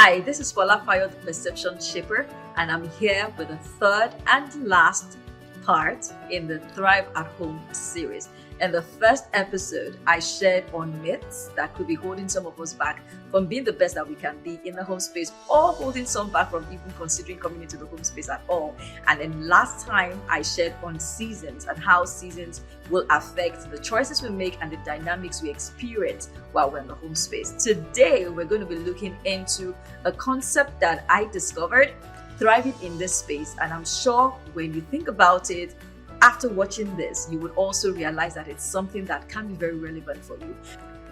Hi, this is FolaFayo, the Perception Shaper, and I'm here with the third and last part in the Thrive at Home series. In the first episode, I shared on myths that could be holding some of us back from being the best that we can be in the home space, or holding some back from even considering coming into the home space at all. And then last time, I shared on seasons and how seasons will affect the choices we make and the dynamics we experience while we're in the home space. Today, we're going to be looking into a concept that I discovered thriving in this space. And I'm sure when you think about it, after watching this, you would also realize that it's something that can be very relevant for you.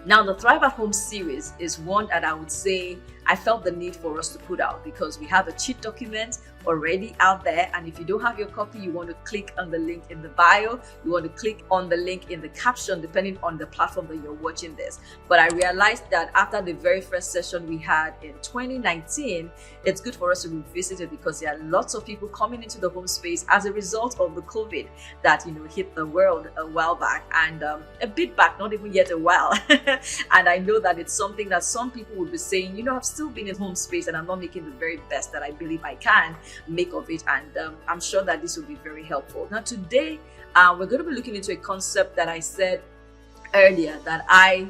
Now, the Thrive at Home series is one that I would say I felt the need for us to put out because we have a cheat document already out there. And if you don't have your copy, you want to click on the link in the bio. You want to click on the link in the caption, depending on the platform that you're watching this. But I realized that after the very first session we had in 2019, it's good for us to revisit it because there are lots of people coming into the home space as a result of the COVID that, hit the world a while back and a bit back, not even yet a while. And I know that it's something that some people would be saying, I've still been in home space and I'm not making the very best that I believe I can make of it. And I'm sure that this will be very helpful. Now, today, we're going to be looking into a concept that I said earlier that I,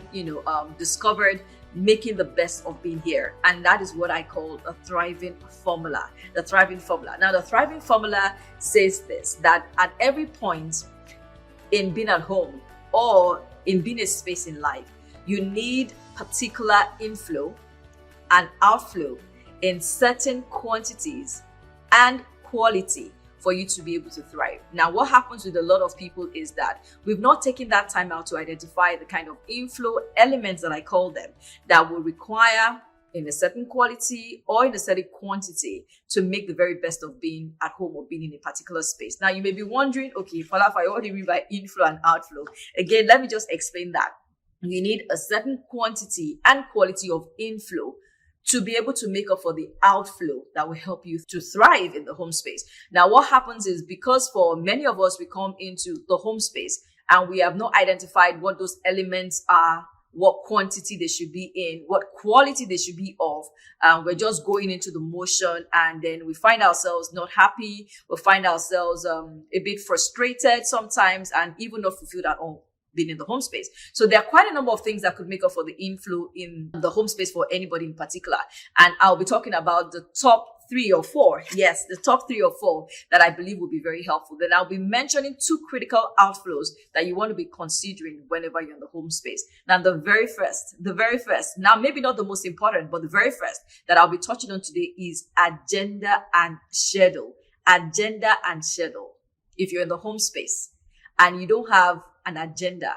discovered making the best of being here. And that is what I call a thriving formula. The thriving formula. Now, the thriving formula says this, that at every point in being at home or in being a space in life, you need particular inflow and outflow in certain quantities and quality for you to be able to thrive. Now, what happens with a lot of people is that we've not taken that time out to identify the kind of inflow elements that I call them that will require in a certain quality or in a certain quantity to make the very best of being at home or being in a particular space. Now, you may be wondering, okay, FolaFayo, what do you mean by inflow and outflow? Again, let me just explain that. You need a certain quantity and quality of inflow to be able to make up for the outflow that will help you to thrive in the home space. Now, what happens is because for many of us, we come into the home space and we have not identified what those elements are, what quantity they should be in, what quality they should be of. We're just going into the motion and then we find ourselves not happy. We find ourselves a bit frustrated sometimes and even not fulfilled at all being in the home space. So there are quite a number of things that could make up for the inflow in the home space for anybody in particular. And I'll be talking about the top 3 or 4. Yes, the top 3 or 4 that I believe will be very helpful. Then I'll be mentioning 2 critical outflows that you want to be considering whenever you're in the home space. Now, the very first, now maybe not the most important, but the very first that I'll be touching on today is agenda and schedule. Agenda and schedule. If you're in the home space and you don't have an agenda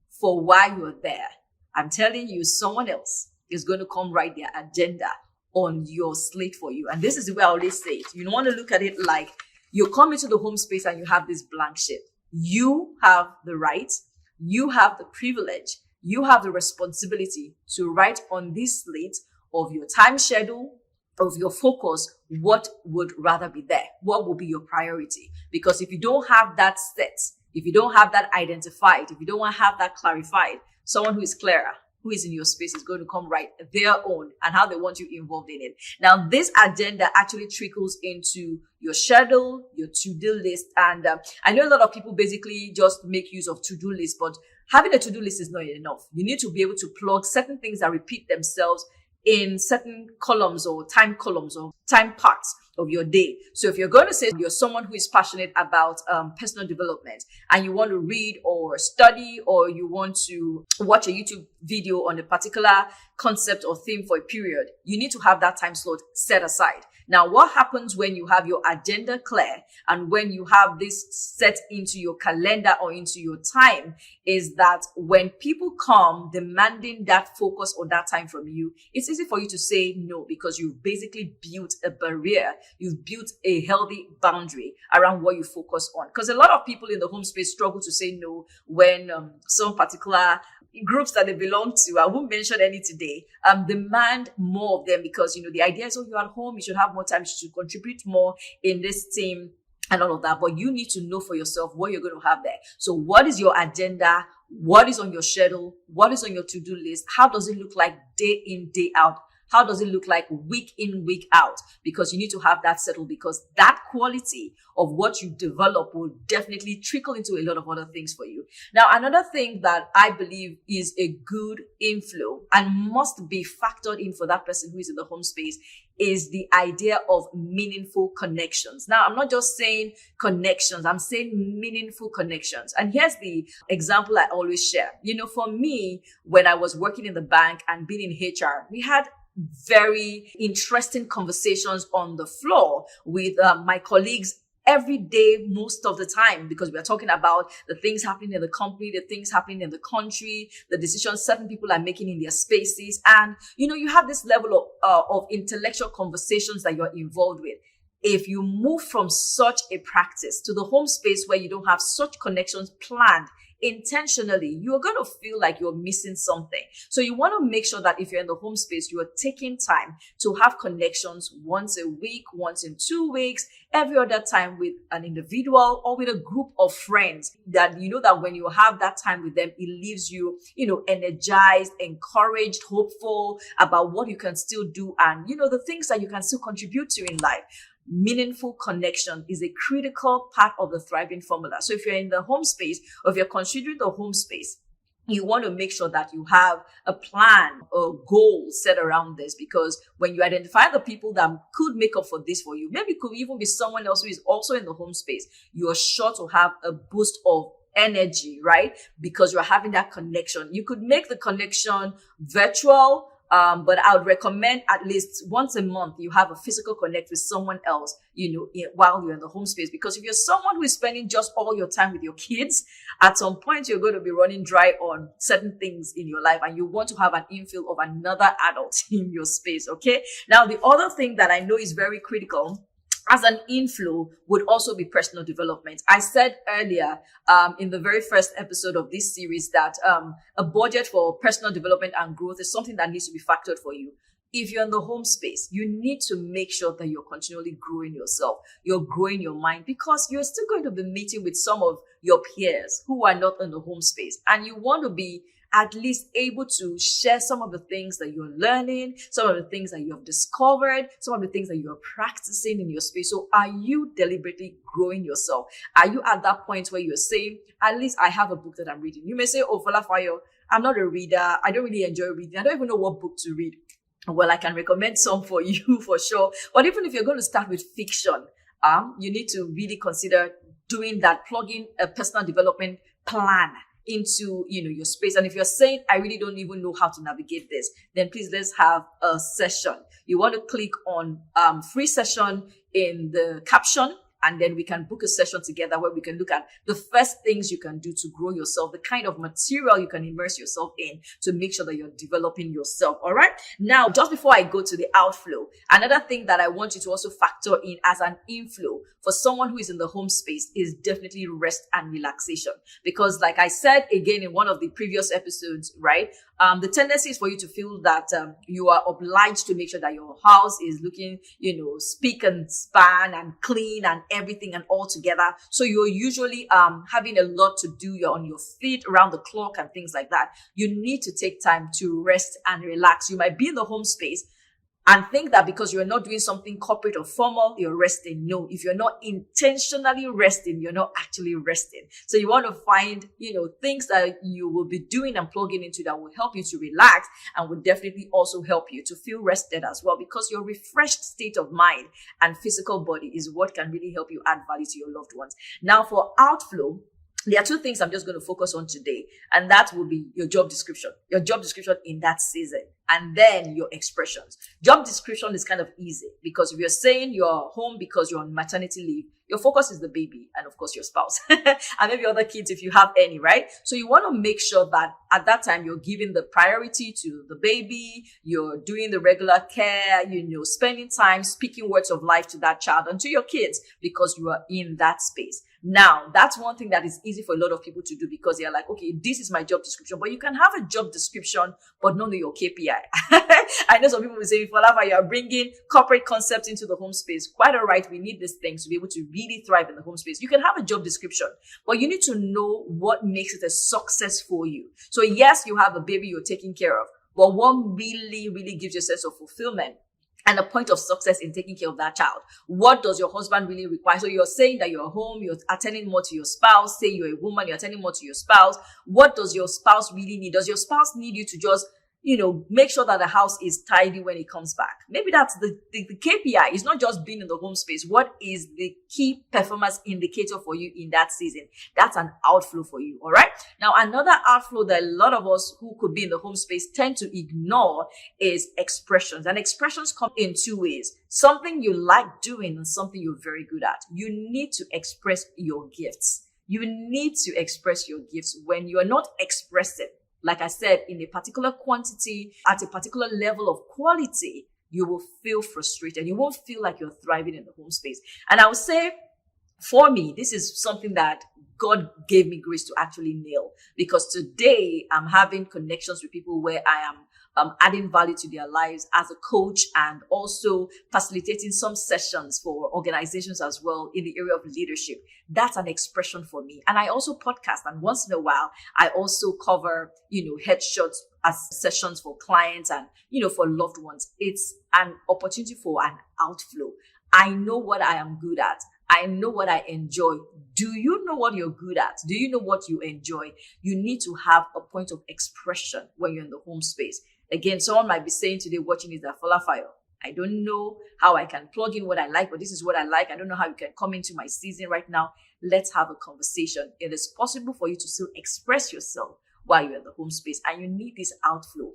for why you're there, I'm telling you, someone else is going to come write their agenda on your slate for you. And this is the way I always say it. You don't want to look at it like you come into the home space and you have this blank sheet. You have the right, you have the privilege, you have the responsibility to write on this slate of your time schedule, of your focus, what would rather be there, what will be your priority. Because if you don't have that set, if you don't have that identified, if you don't want to have that clarified, someone who is clearer, who is in your space is going to come write their own and how they want you involved in it. Now, this agenda actually trickles into your schedule, your to-do list. And I know a lot of people basically just make use of to-do lists, but having a to-do list is not enough. You need to be able to plug certain things that repeat themselves in certain columns or time parts of your day. So if you're going to say you're someone who is passionate about personal development and you want to read or study or you want to watch a YouTube video on a particular concept or theme for a period, you need to have that time slot set aside. Now, what happens when you have your agenda clear and when you have this set into your calendar or into your time is that when people come demanding that focus or that time from you, it's easy for you to say no because you've basically built a barrier. You've built a healthy boundary around what you focus on. Because a lot of people in the home space struggle to say no when some particular groups that they belong to, I won't mention any today, demand more of them because, the idea is, you're at home, you should have more time, you should contribute more in this team and all of that. But you need to know for yourself what you're going to have there. So what is your agenda? What is on your schedule? What is on your to-do list? How does it look like day in, day out? How does it look like week in, week out? Because you need to have that settled, because that quality of what you develop will definitely trickle into a lot of other things for you. Now, another thing that I believe is a good inflow and must be factored in for that person who is in the home space is the idea of meaningful connections. Now, I'm not just saying connections, I'm saying meaningful connections. And here's the example I always share. For me, when I was working in the bank and being in HR, we had very interesting conversations on the floor with my colleagues every day, most of the time, because we are talking about the things happening in the company, the things happening in the country, the decisions certain people are making in their spaces. And, you have this level of intellectual conversations that you're involved with. If you move from such a practice to the home space where you don't have such connections planned intentionally, you're going to feel like you're missing something. So you want to make sure that if you're in the home space, you are taking time to have connections once a week, once in 2 weeks, every other time with an individual or with a group of friends that that when you have that time with them, it leaves you, energized, encouraged, hopeful about what you can still do and, the things that you can still contribute to in life. Meaningful connection is a critical part of the thriving formula. So if you're in the home space, or if you're considering the home space, you want to make sure that you have a plan or goal set around this, because when you identify the people that could make up for this for you, maybe it could even be someone else who is also in the home space, you're sure to have a boost of energy, right? Because you're having that connection. You could make the connection virtual, but I would recommend at least once a month you have a physical connect with someone else, while you're in the home space. Because if you're someone who is spending just all your time with your kids, at some point you're going to be running dry on certain things in your life, and you want to have an infill of another adult in your space. Okay. Now, the other thing that I know is very critical as an inflow would also be personal development. I said earlier in the very first episode of this series that a budget for personal development and growth is something that needs to be factored for you. If you're in the home space, you need to make sure that you're continually growing yourself. You're growing your mind, because you're still going to be meeting with some of your peers who are not in the home space. And you want to be at least able to share some of the things that you're learning, some of the things that you have discovered, some of the things that you're practicing in your space. So are you deliberately growing yourself? Are you at that point where you're saying, at least I have a book that I'm reading? You may say, oh, FolaFayo, I'm not a reader. I don't really enjoy reading. I don't even know what book to read. Well, I can recommend some for you for sure. But even if you're going to start with fiction, you need to really consider doing that, plugging a personal development plan into your space. And if you're saying, I really don't even know how to navigate this, then please, let's have a session. You want to click on free session in the caption, and then we can book a session together where we can look at the first things you can do to grow yourself, the kind of material you can immerse yourself in to make sure that you're developing yourself. All right. Now, just before I go to the outflow, another thing that I want you to also factor in as an inflow for someone who is in the home space is definitely rest and relaxation. Because like I said again in one of the previous episodes, right, the tendency is for you to feel that you are obliged to make sure that your house is looking, spick and span and clean and everything and all together. So you're usually having a lot to do. You're on your feet around the clock and things like that. You need to take time to rest and relax. You might be in the home space and think that because you're not doing something corporate or formal, you're resting. No, if you're not intentionally resting, you're not actually resting. So you want to find, things that you will be doing and plugging into that will help you to relax and will definitely also help you to feel rested as well, because your refreshed state of mind and physical body is what can really help you add value to your loved ones. Now, for outflow, there are two things I'm just going to focus on today, and that will be your job description in that season, and then your expressions. Job description is kind of easy, because if you're saying you're home because you're on maternity leave, your focus is the baby and of course your spouse and maybe other kids if you have any, right? So you want to make sure that at that time you're giving the priority to the baby, you're doing the regular care, spending time speaking words of life to that child and to your kids, because you are in that space. Now, that's one thing that is easy for a lot of people to do, because they're like, okay, this is my job description. But you can have a job description, but not know your KPI. I know some people will say, FolaFayo, you are bringing corporate concepts into the home space. Quite all right. We need these things to be able to really thrive in the home space. You can have a job description, but you need to know what makes it a success for you. So yes, you have a baby you're taking care of, but what really gives you a sense of fulfillment and a point of success in taking care of that child? What does your husband really require? So you're saying that you're home, you're attending more to your spouse. Say you're a woman, you're attending more to your spouse. What does your spouse really need? Does your spouse need you to just, make sure that the house is tidy when he comes back? Maybe that's the KPI. It's not just being in the home space. What is the key performance indicator for you in that season? That's an outflow for you. All right. Now, another outflow that a lot of us who could be in the home space tend to ignore is expressions. And expressions come in two ways: something you like doing and something you're very good at. You need to express your gifts. You need to express your gifts. When you're not expressing, like I said, in a particular quantity, at a particular level of quality, you will feel frustrated. You won't feel like you're thriving in the home space. And I would say, for me, this is something that God gave me grace to actually nail, because today I'm having connections with people where I am adding value to their lives as a coach, and also facilitating some sessions for organizations as well in the area of leadership. That's an expression for me. And I also podcast, and once in a while, I also cover, headshots as sessions for clients and, for loved ones. It's an opportunity for an outflow. I know what I am good at. I know what I enjoy. Do you know what you're good at? Do you know what you enjoy? You need to have a point of expression when you're in the home space. Again, someone might be saying today watching is that FolaFayo, I don't know how I can plug in what I like, but this is what I like. I don't know how you can come into my season right now. Let's have a conversation. It is possible for you to still express yourself while you're in the home space, and you need this outflow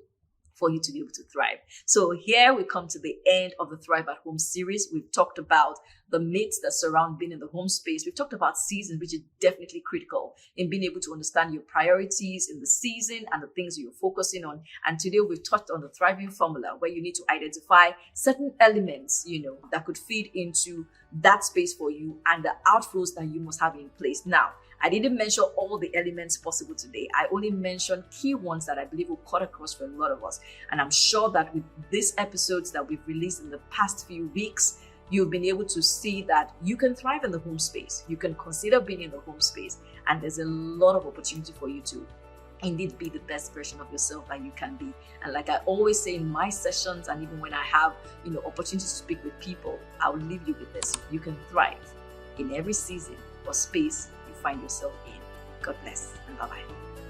for you to be able to thrive. So here we come to the end of the Thrive at Home series. We've talked about the myths that surround being in the home space. We've talked about seasons, which is definitely critical in being able to understand your priorities in the season and the things you're focusing on. And today we've touched on the thriving formula, where you need to identify certain elements, that could feed into that space for you, and the outflows that you must have in place. Now, I didn't mention all the elements possible today. I only mentioned key ones that I believe will cut across for a lot of us. And I'm sure that with these episodes that we've released in the past few weeks, you've been able to see that you can thrive in the home space. You can consider being in the home space. And there's a lot of opportunity for you to indeed be the best version of yourself that you can be. And like I always say in my sessions, and even when I have, opportunities to speak with people, I will leave you with this. You can thrive in every season or space you find yourself in. God bless, and bye-bye.